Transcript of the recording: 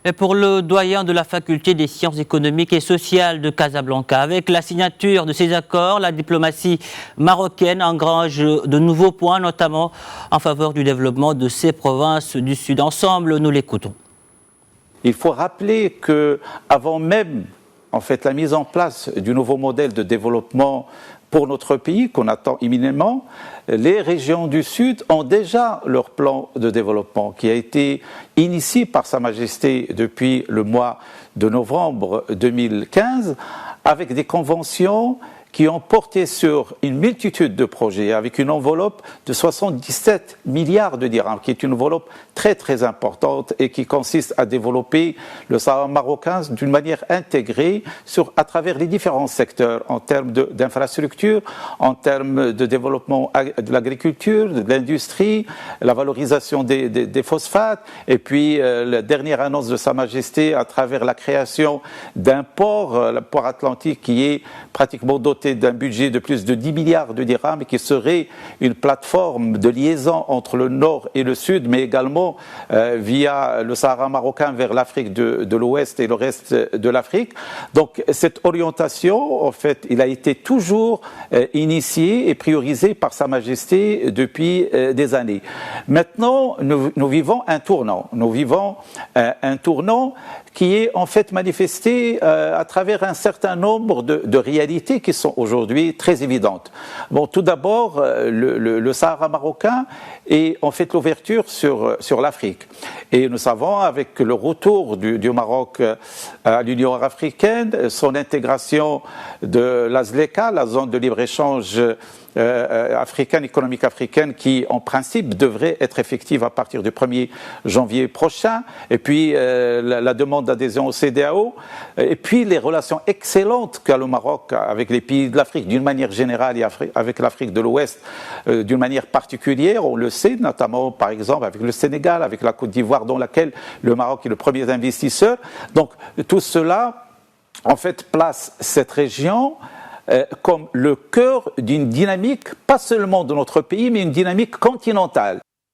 Et pour le doyen de la faculté des sciences économiques et sociales de Casablanca, avec la signature de ces accords, la diplomatie marocaine engrange de nouveaux points, notamment en faveur du développement de ces provinces du Sud. Ensemble, nous l'écoutons. Il faut rappeler qu'avant même la mise en place du nouveau modèle de développement pour notre pays, qu'on attend imminemment, les régions du Sud ont déjà leur plan de développement qui a été initié par Sa Majesté depuis le mois de novembre 2015 avec des conventions qui ont porté sur une multitude de projets avec une enveloppe de 77 milliards de dirhams, qui est une enveloppe très très importante et qui consiste à développer le Sahara marocain d'une manière intégrée à travers les différents secteurs en termes d'infrastructures, en termes de développement de l'agriculture, de l'industrie, la valorisation des phosphates et puis la dernière annonce de Sa Majesté à travers la création d'un port, le port atlantique qui est pratiquement doté d'un budget de plus de 10 milliards de dirhams et qui serait une plateforme de liaison entre le nord et le sud, mais également via le Sahara marocain vers l'Afrique de l'Ouest et le reste de l'Afrique. Donc cette orientation, en fait, il a été toujours initié et priorisé par Sa Majesté depuis des années. Maintenant, nous vivons un tournant. Nous vivons un tournant qui est en fait manifesté à travers un certain nombre de réalités qui sont aujourd'hui très évidentes. Bon, tout d'abord, le Sahara marocain est en fait l'ouverture sur l'Afrique. Et nous savons, avec le retour du Maroc à l'Union africaine, son intégration de la ZLECA, la zone de libre-échange africaine, économique africaine, qui en principe devrait être effective à partir du 1er janvier prochain, et puis la demande d'adhésion au CEDEAO, et puis les relations excellentes qu'a le Maroc avec les pays de l'Afrique d'une manière générale et avec l'Afrique de l'Ouest d'une manière particulière, on le sait, notamment par exemple avec le Sénégal, avec la Côte d'Ivoire, dans laquelle le Maroc est le premier investisseur. Donc tout cela, en fait, place cette région comme le cœur d'une dynamique, pas seulement de notre pays, mais une dynamique continentale.